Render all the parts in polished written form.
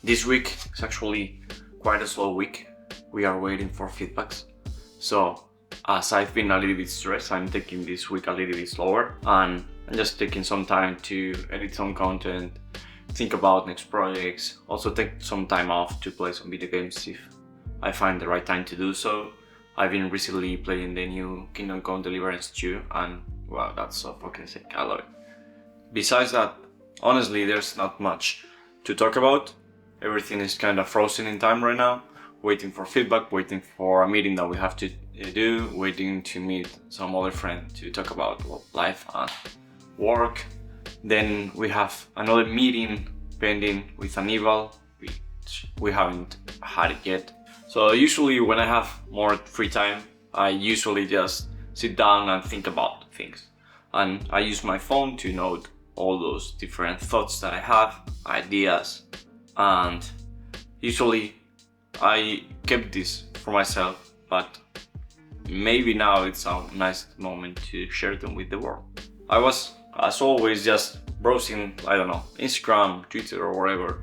This week is actually quite a slow week. We are waiting for feedbacks. So as I've been a little bit stressed, I'm taking this week a little bit slower and I'm just taking some time to edit some content, think about next projects, also take some time off to play some video games if I find the right time to do so. I've been recently playing the new Kingdom Come Deliverance 2 and wow, that's so fucking sick, I love it. Besides that, honestly, there's not much to talk about. Everything is kind of frozen in time right now, waiting for feedback, waiting for a meeting that we have to do, waiting to meet some other friend to talk about life and work. Then we have another meeting pending with an eval, which we haven't had it yet. So usually when I have more free time, I usually just sit down and think about things. And I use my phone to note all those different thoughts that I have, ideas, and usually I kept this for myself, but maybe now it's a nice moment to share them with the world. I was, as always, just browsing, I don't know, Instagram, Twitter or whatever,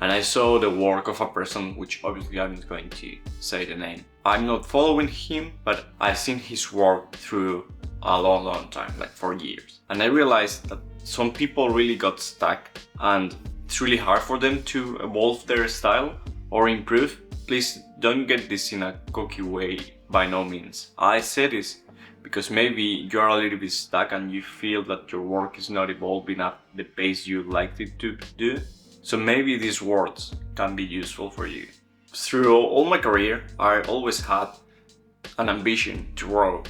and I saw the work of a person, which obviously I'm not going to say the name. I'm not following him, but I've seen his work through a long time, like for years. And I realized that some people really got stuck and it's really hard for them to evolve their style or improve. Please don't get this in a cocky way, by no means. I say this because maybe you're a little bit stuck and you feel that your work is not evolving at the pace you'd like it to do. So maybe these words can be useful for you. Through all my career, I always had an ambition to grow,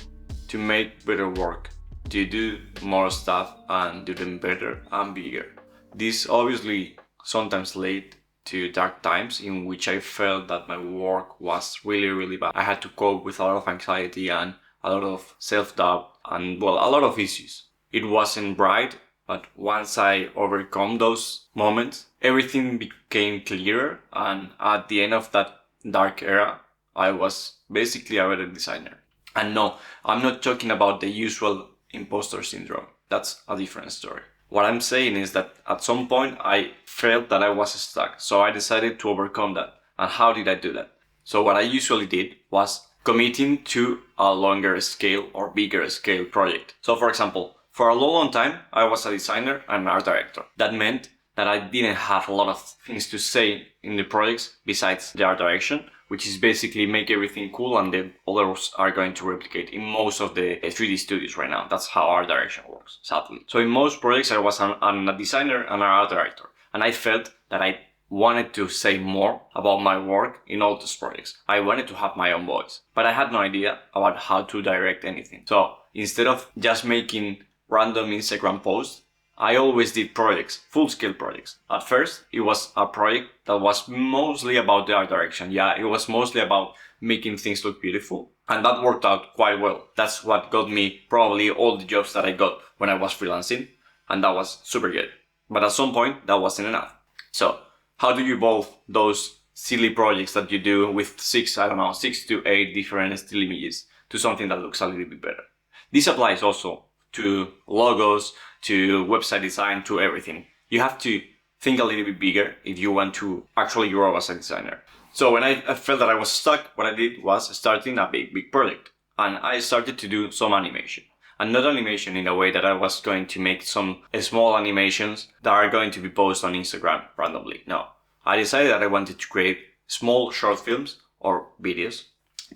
to make better work, to do more stuff and do them better and bigger. This obviously sometimes led to dark times in which I felt that my work was really bad. I had to cope with a lot of anxiety and a lot of self-doubt and well, a lot of issues. It wasn't bright, but once I overcome those moments, everything became clearer, and at the end of that dark era, I was basically a better designer. And no, I'm not talking about the usual imposter syndrome. That's a different story. What I'm saying is that at some point I felt that I was stuck, so I decided to overcome that. And how did I do that? So what I usually did was committing to a longer scale or bigger scale project. So for example, for a long time, I was a designer and art director. That meant that I didn't have a lot of things to say in the projects besides the art direction, which is basically make everything cool and then others are going to replicate in most of the 3D studios right now. That's how art direction works, sadly. So in most projects I was a designer and an art director, and I felt that I wanted to say more about my work in all those projects. I wanted to have my own voice, but I had no idea about how to direct anything. So instead of just making random Instagram posts, I always did projects, full-scale projects. At first, it was a project that was mostly about the art direction. Yeah, it was mostly about making things look beautiful. And that worked out quite well. That's what got me probably all the jobs that I got when I was freelancing. And that was super good. But at some point, that wasn't enough. So, how do you evolve those silly projects that you do with 6 to 8 different still images to something that looks a little bit better? This applies also to logos, to website design, to everything. You have to think a little bit bigger if you want to actually grow as a designer. So when I felt that I was stuck, what I did was starting a big project. And I started to do some animation. And not animation in a way that I was going to make some small animations that are going to be posted on Instagram randomly. No. I decided that I wanted to create small short films or videos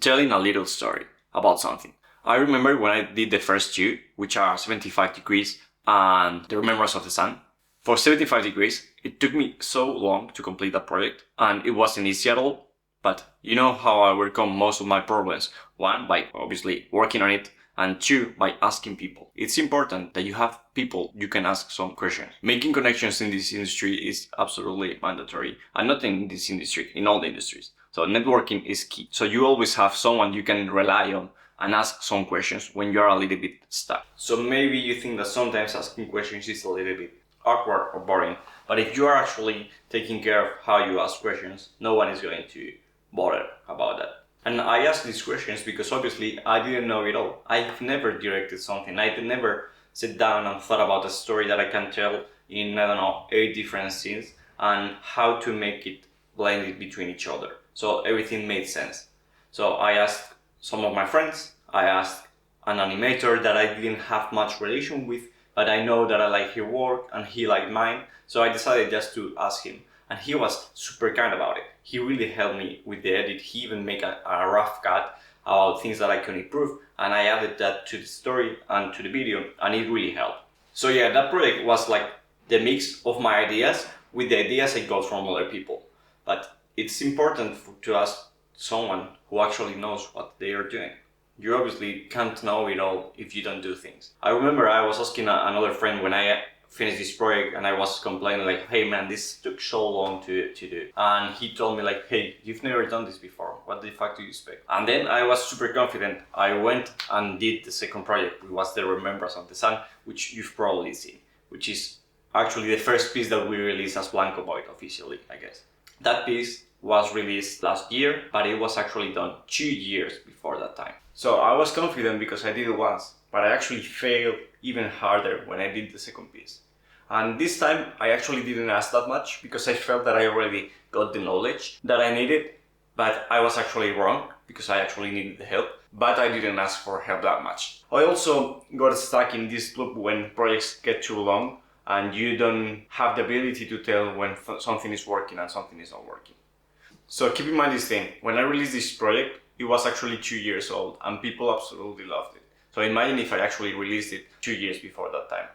telling a little story about something. I remember when I did the first two, which are 75 degrees and the Remembrance of the Sun. For 75 degrees, it took me so long to complete that project, and it wasn't easy at all. But you know how I overcome most of my problems. One, by obviously working on it, and two, by asking people. It's important that you have people you can ask some questions. Making connections in this industry is absolutely mandatory, and not in this industry, in all the industries. So networking is key. So you always have someone you can rely on and ask some questions when you're a little bit stuck. So maybe you think that sometimes asking questions is a little bit awkward or boring, but if you are actually taking care of how you ask questions, no one is going to bother about that. And I ask these questions because obviously I didn't know it all. I've never directed something. I've never sat down and thought about a story that I can tell in, 8 different scenes and how to make it blended between each other. So everything made sense. So I asked some of my friends, I asked an animator that I didn't have much relation with, but I know that I like his work and he liked mine. So I decided just to ask him. And he was super kind about it. He really helped me with the edit. He even made a rough cut about things that I could improve, and I added that to the story and to the video, and it really helped. So yeah, that project was like the mix of my ideas with the ideas I got from other people. But it's important to ask someone who actually knows what they are doing. You obviously can't know it all if you don't do things. I remember I was asking another friend when I finished this project, and I was complaining like, hey man, this took so long to do. And he told me like, hey, you've never done this before. What the fuck do you expect? And then I was super confident. I went and did the second project, which was the Remembrance of the Sun, which you've probably seen, which is actually the first piece that we released as Blanco Void officially, I guess. That piece was released last year, but it was actually done 2 years before that time. So I was confident because I did it once, but I actually failed even harder when I did the second piece. And this time I actually didn't ask that much because I felt that I already got the knowledge that I needed, but I was actually wrong because I actually needed the help, but I didn't ask for help that much. I also got stuck in this loop when projects get too long and you don't have the ability to tell when something is working and something is not working. So keep in mind this thing, when I released this project, it was actually 2 years old and people absolutely loved it. So imagine if I actually released it 2 years before that time.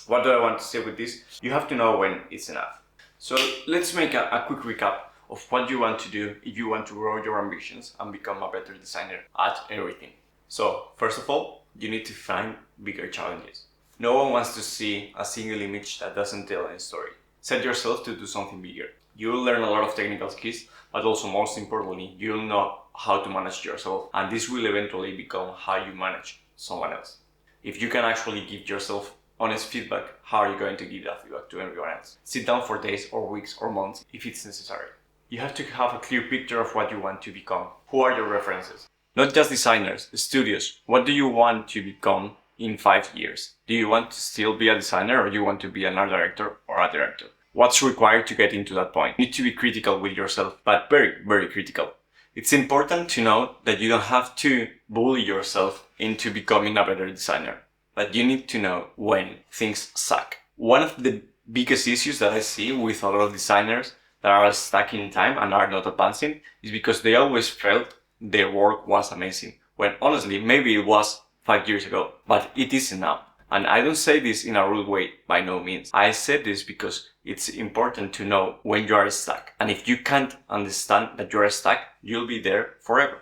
What do I want to say with this? You have to know when it's enough. So let's make a quick recap of what you want to do if you want to grow your ambitions and become a better designer at everything. So first of all, you need to find bigger challenges. No one wants to see a single image that doesn't tell any story. Set yourself to do something bigger. You'll learn a lot of technical skills, but also most importantly, you'll know how to manage yourself, and this will eventually become how you manage someone else. If you can actually give yourself honest feedback, how are you going to give that feedback to everyone else? Sit down for days or weeks or months if it's necessary. You have to have a clear picture of what you want to become. Who are your references? Not just designers, studios. What do you want to become in 5 years? Do you want to still be a designer, or do you want to be an art director or a director? What's required to get into that point? You need to be critical with yourself, but very, very critical. It's important to know that you don't have to bully yourself into becoming a better designer, but you need to know when things suck. One of the biggest issues that I see with a lot of designers that are stuck in time and are not advancing is because they always felt their work was amazing, when honestly maybe it was 5 years ago, but it isn't now. And I don't say this in a rude way, by no means. I said this because it's important to know when you are stuck. And if you can't understand that you are stuck, you'll be there forever.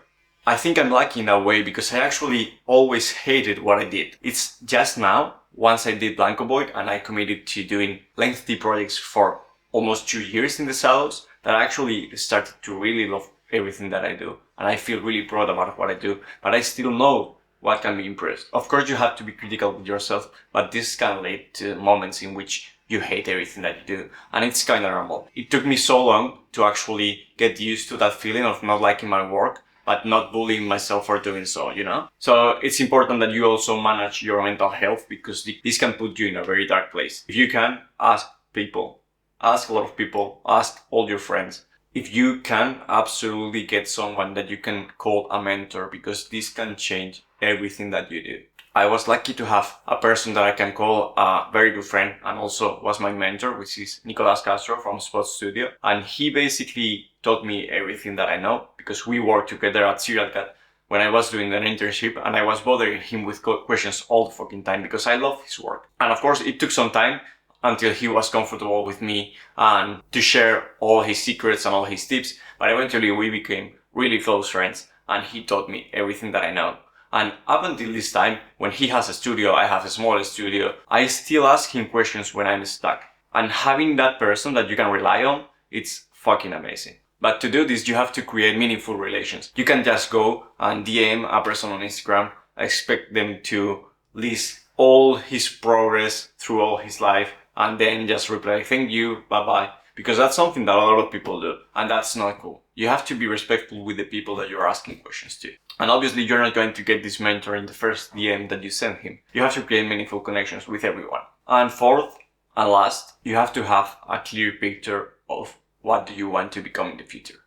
I think I'm lucky in a way because I actually always hated what I did. It's just now, once I did Blanco Void and I committed to doing lengthy projects for almost 2 years in the shadows, that I actually started to really love everything that I do. And I feel really proud about what I do, but I still know what can be impressed. Of course, you have to be critical with yourself, but this can lead to moments in which you hate everything that you do. And it's kind of normal. It took me so long to actually get used to that feeling of not liking my work, but not bullying myself for doing so, you know? So it's important that you also manage your mental health, because this can put you in a very dark place. If you can, ask people. Ask a lot of people. Ask all your friends. If you can, absolutely get someone that you can call a mentor, because this can change everything that you do. I was lucky to have a person that I can call a very good friend and also was my mentor, which is Nicolas Castro from Spot Studio. And he basically taught me everything that I know, because we worked together at Serial Cat when I was doing an internship, and I was bothering him with questions all the fucking time because I love his work. And of course, it took some time until he was comfortable with me and to share all his secrets and all his tips. But eventually we became really close friends and he taught me everything that I know. And up until this time, when he has a studio, I have a smaller studio, I still ask him questions when I'm stuck. And having that person that you can rely on, it's fucking amazing. But to do this, you have to create meaningful relations. You can just go and DM a person on Instagram, expect them to list all his progress through all his life, and then just reply, thank you, bye-bye. Because that's something that a lot of people do, and that's not cool. You have to be respectful with the people that you're asking questions to. And obviously, you're not going to get this mentor in the first DM that you send him. You have to create meaningful connections with everyone. And fourth and last, you have to have a clear picture of what do you want to become in the future?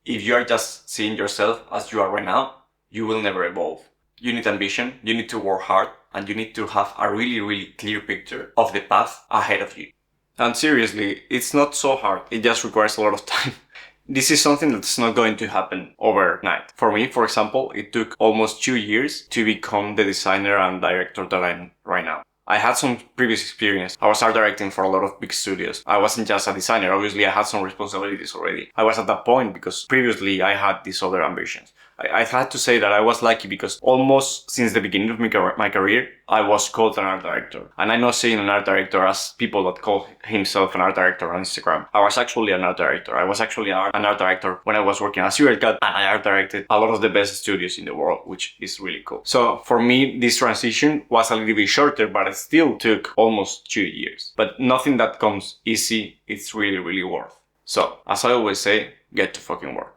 If you are just seeing yourself as you are right now, you will never evolve. You need ambition, you need to work hard, and you need to have a really, really clear picture of the path ahead of you. And seriously, it's not so hard. It just requires a lot of time. This is something that's not going to happen overnight. For me, for example, it took almost 2 years to become the designer and director that I'm right now. I had some previous experience. I was art directing for a lot of big studios. I wasn't just a designer. Obviously, I had some responsibilities already. I was at that point because previously I had these other ambitions. I had to say that I was lucky because almost since the beginning of my career, I was called an art director. And I'm not saying an art director as people that call himself an art director on Instagram. I was actually an art director. I was actually an art director when I was working as Serial Cut, and I art directed a lot of the best studios in the world, which is really cool. So for me, this transition was a little bit shorter, but it still took almost 2 years. But nothing that comes easy, it's really, really worth. So, as I always say, get to fucking work.